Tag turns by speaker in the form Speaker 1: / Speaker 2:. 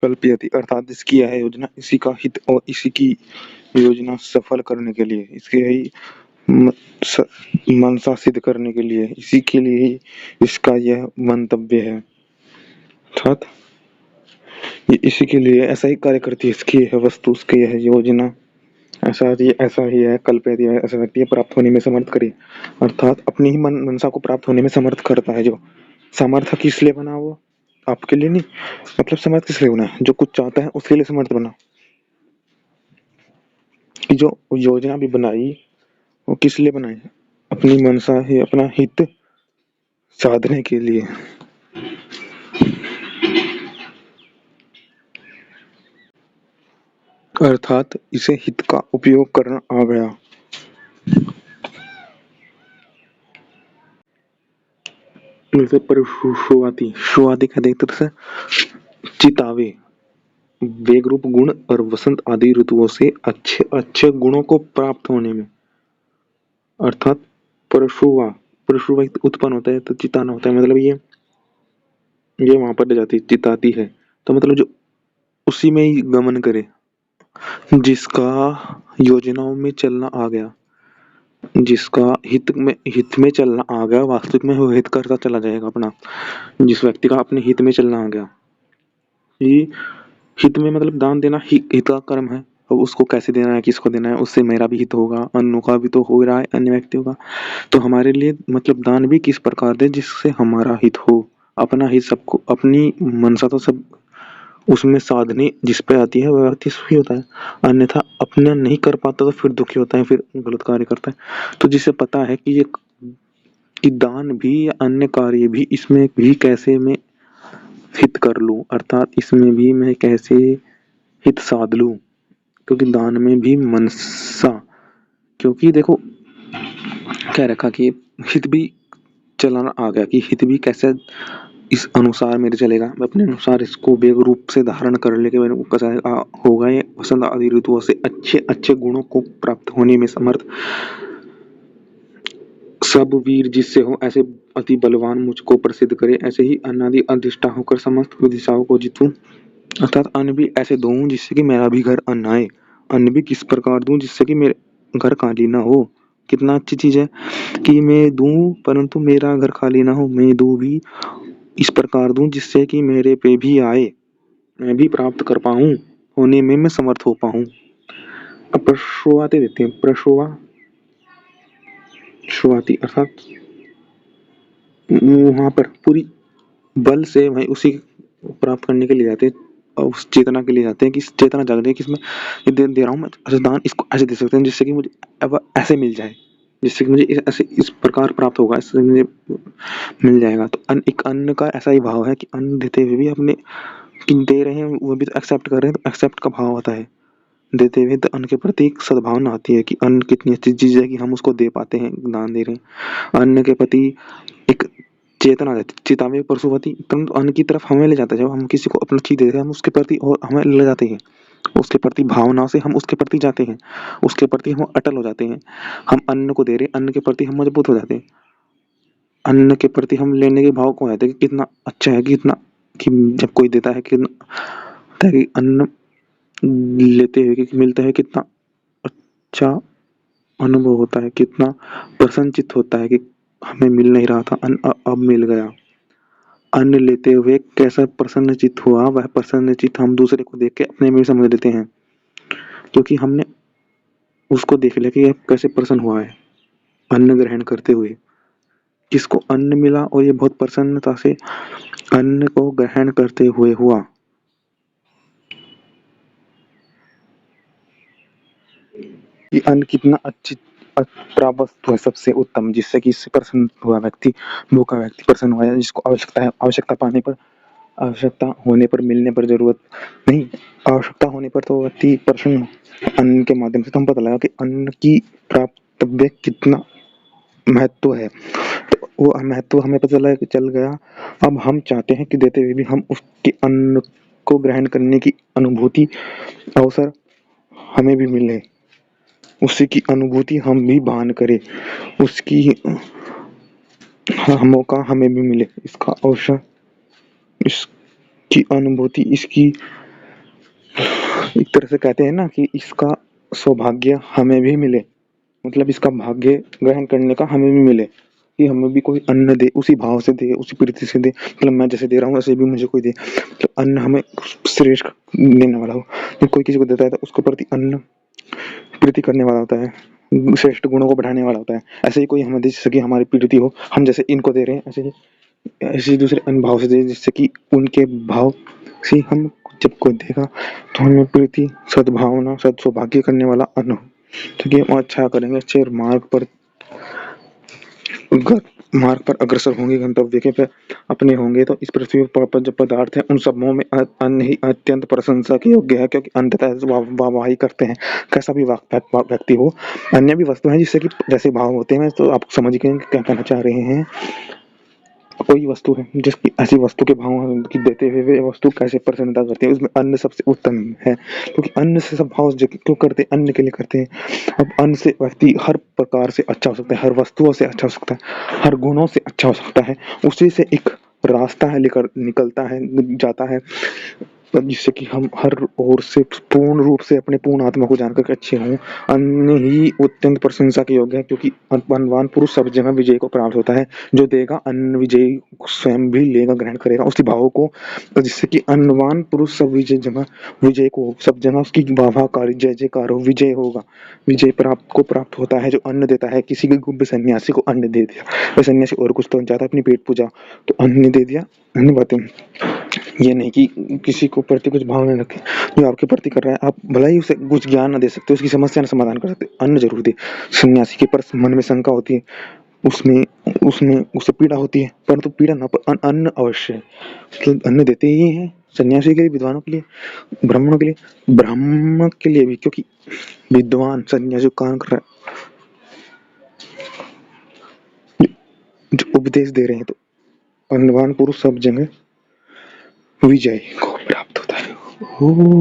Speaker 1: कल्पयति अर्थात इसकी यह योजना, इसी का हित और इसी की योजना सफल करने के लिए, इसके यही मनसा सिद्ध करने के लिए, इसी के लिए ही इसका यह मंतव्य है। अर्थात ये इसी के लिए ऐसा ही कार्य करती है, इसकी यह वस्तु, उसकी यह योजना, ऐसा ही है। कल्पयति ऐसा व्यक्ति प्राप्त होने में समर्थ करे, अर्थात अपनी ही मनसा को प्राप्त होने में समर्थ करता है। जो समर्थ किस लिए बना, वो आपके लिए नहीं, मतलब समर्थ किस लिए बना है, जो कुछ चाहता है उसके लिए समर्थ बना। जो योजना भी बनाई वो किस लिए बनाई, अपनी मनसा है, अपना हित साधने के लिए। अर्थात इसे हित का उपयोग करना आ गया। जैसे शुरुआती कहते एक तरह से चितावे, वेग रूप गुण और वसंत आदि ऋतुओं से अच्छे अच्छे गुणों को प्राप्त होने में। अर्थात परशुवा उत्पन्न होता है तो चिताना होता है, मतलब ये वहां पर ले जाती चिताती है, तो मतलब जो उसी में ही गमन करे, जिसका योजनाओं में चलना आ गया, जिसका हित में चलना आ गया, वास्तविक में वो हित करता चला जाएगा अपना। जिस व्यक्ति का अपने हित में चलना आ गया, ये हित में मतलब दान देना हित का कर्म है। अब उसको कैसे देना है, किसको देना है, उससे मेरा भी हित होगा, अन्य का भी तो हो रहा है, अन्य व्यक्तियों का। तो हमारे लिए मतलब दान भी किस प्रकार दे जिससे हमारा हित हो, अपना हित सबको, अपनी मनसा तो सब उसमें साधने जिस पे आती है वह व्यक्ति सुखी होता है, अन्यथा अपना नहीं कर पाता तो फिर दुखी होता है, फिर गलत कार्य करता है। तो जिसे पता है कि ये कि दान भी या अन्य कार्य भी, इसमें भी कैसे मैं हित कर लूं, अर्थात इसमें भी मैं कैसे हित साध लूं, क्योंकि दान में भी मनसा, क्योंकि देखो क्या रखा कि हित भी चलाना आ गया, कि हित भी कैसे इस अनुसार मेरे चलेगा, मैं अपने अनुसार इसको वेग रूप से धारण कर लेके मेरे को कैसा होगा, ये वसंत आदि ऋतुओं से अच्छे अच्छे गुणों को प्राप्त होने में समर्थ, सब वीर जिससे हो ऐसे अति बलवान मुझको प्रसिद्ध करे, ऐसे ही अनादि अधिष्ठा होकर समस्त दिशाओं को जीतूं। अर्थात अन्न भी ऐसे दूं जिससे कि मेरा भी घर अन्न आए, अन्न भी किस प्रकार दूं जिससे कि मेरे घर खाली ना हो। कितना अच्छी चीज है कि मैं दूं परंतु मेरा घर खाली ना हो, मैं दूं भी इस प्रकार दूं जिससे कि मेरे पे भी आए, मैं भी प्राप्त कर पाऊं, होने में मैं समर्थ हो पाऊं। अब प्रशुवाते देते हैं, शुरुआती अर्थात वहां पर पूरी बल से वही उसी प्राप्त करने के लिए जाते हैं, और उस चेतना के लिए जाते हैं कि चेतना जाग रही है कि इसमें ये दे रहा हूँ मैं, अच्छा दान इसको ऐसे दे सकते हैं जिससे कि मुझे अब ऐसे मिल जाए, जिससे कि मुझे ऐसे इस प्रकार प्राप्त होगा, इससे मुझे मिल जाएगा। तो एक अन्न का ऐसा ही भाव है कि अन्न देते हुए भी अपने दे रहे हैं, वो भी तो एक्सेप्ट कर रहे हैं, तो एक्सेप्ट का भाव आता है। देते हुए तो अन्न के प्रति एक सद्भावना आती है कि अन्न कितनी अच्छी चीज है कि हम उसको दे पाते हैं, दान दे रहे हैं। अन्न के प्रति एक चेतना रहती, चितावे परशुवती, परंतु अन्न की तरफ हमें ले जाता है। जब हम किसी को अपना चीज देते हैं, हम उसके प्रति और हमें ले जाते हैं, उसके प्रति भावना से हम उसके प्रति जाते हैं, उसके प्रति हम अटल हो जाते हैं। हम अन्न को दे रहे हैं, अन्न के प्रति हम मजबूत हो जाते हैं, अन्न के प्रति हम लेने के भाव को आते हैं कि कितना अच्छा है, कि कितना कि जब कोई देता है, कितना कि अन्न लेते हुए कि मिलता है, कितना अच्छा अनुभव होता है, कितना प्रसन्नचित्त होता है कि हमें मिल नहीं रहा था, अन्न अब मिल गया। अन्न लेते हुए कैसा प्रसन्नचित्त हुआ, वह प्रसन्नचित्त हम दूसरे को देख के अपने में भी समझ लेते हैं, क्योंकि हमने उसको देख लिया कि यह कैसे प्रसन्न हुआ है अन्न ग्रहण करते हुए। किसको अन्न मिला और ये बहुत प्रसन्नता से अन्न को ग्रहण करते हुए हुआ। ये अन्न कितना अच्छी वस्तु है, सबसे उत्तम, जिससे कि इससे प्रसन्न हुआ व्यक्ति, भूखा व्यक्ति प्रसन्न हुआ, जिसको आवश्यकता है, आवश्यकता पाने पर, आवश्यकता होने पर, मिलने पर, जरूरत नहीं, आवश्यकता होने पर तो व्यक्ति प्रसन्न। अन्न के माध्यम से तो हम पता लगा कि अन्न की प्राप्तव्य कितना महत्व है, तो वो महत्व हमें पता चल गया। अब हम चाहते हैं कि देते हुए भी हम उसके अन्न को ग्रहण करने की अनुभूति, अवसर हमें भी मिले, उसी की अनुभूति हम भी भान करें, उसकी मौका हमें भी मिले, इसका अवसर, इसकी अनुभूति, इसकी एक तरह से कहते हैं ना कि इसका सौभाग्य हमें भी मिले, मतलब इसका भाग्य ग्रहण करने का हमें भी मिले, कि हमें भी कोई अन्न दे, उसी भाव से दे, उसी प्रीति से दे, मतलब मैं जैसे दे रहा हूँ ऐसे भी मुझे कोई दे, तो अन्न हमें श्रेष्ठ देने वाला हो। जब कोई किसी को देता है तो उसके प्रति अन्न प्रीति करने वाला होता है, श्रेष्ठ गुणों को बढ़ाने वाला होता है। ऐसे ही कोई हमें दे जिससे कि हमारी प्रीति हो, हम जैसे इनको दे रहे हैं ऐसे ही दूसरे अन्न भाव से दे, जिससे कि उनके भाव से हम जब कोई देगा तो हमें प्रीति, सद्भावना, सद सौभाग्य करने वाला अन्न हो, क्योंकि हम अच्छा करेंगे, अच्छे मार्ग पर अग्रसर होंगे, गंतव्य के पे अपने होंगे। तो इस पृथ्वी पर जो पदार्थ है उन सबों में अन्न ही अत्यंत प्रशंसा के योग्य है, क्योंकि अंततः वाहवाही करते हैं, कैसा भी व्यक्ति हो। अन्य भी वस्तु है जिससे कि जैसे भाव होते हैं, तो आप समझ गए क्या कहना चाह रहे हैं। कोई वस्तु है जिसकी ऐसी वस्तु के भाव की देते हुए वे वस्तु कैसे प्रसन्नता करती है, उसमें अन्न सबसे उत्तम है, क्योंकि अन्न से सब भाव क्यों करते हैं, अन्न के लिए करते हैं। अब अन्न से व्यक्ति हर प्रकार से अच्छा हो सकता है, हर वस्तुओं से अच्छा हो सकता है, हर गुणों से अच्छा हो सकता है, उसी से एक रास्ता है लेकर निकलता है, जाता है, जिससे कि हम हर ओर से पूर्ण रूप से अपने पूर्ण आत्मा को जानकर अच्छे हों। अन्न ही अत्यंत प्रशंसा के योग्य है, क्योंकि अन्नवान पुरुष सब जगह विजय को प्राप्त होता है। जो देगा अन्न विजय स्वयं भी लेगा, ग्रहण करेगा उसी भाव को, जिससे कि अन्नवान पुरुष सब विजय को सब जगह उसकी वाहवाकारी जय जयकार हो, विजय होगा, विजय प्राप्त होता है जो अन्न देता है। किसी भी सन्यासी को अन्न दे दिया, वह सन्यासी और कुछ तो चाहता है, अपनी पेट पूजा, तो अन्न दे दिया, अन्य बातें। ये नहीं कि किसी को प्रति कुछ भाव न रखे, जो आपके प्रति कर रहा है, आप भला ही उसे कुछ ज्ञान न दे सकते, उसकी समस्या न समाधान कर सकते, अन्न जरूर दे। सन्यासी के पर मन में शंका होती है, उसमें उसमें उसे पीड़ा होती है, परंतु पीड़ा न, अन्न अवश्य है, मतलब अन्न देते ही हैं सन्यासी के लिए, विद्वानों के लिए, ब्राह्मणों के लिए, ब्राह्मण के लिए भी, क्योंकि विद्वान सन्यासी काम कर रहा है, जो उपदेश दे रहे हैं, तो अन्नवान पुरुष सब जगह विजय को प्राप्त होता है। ओम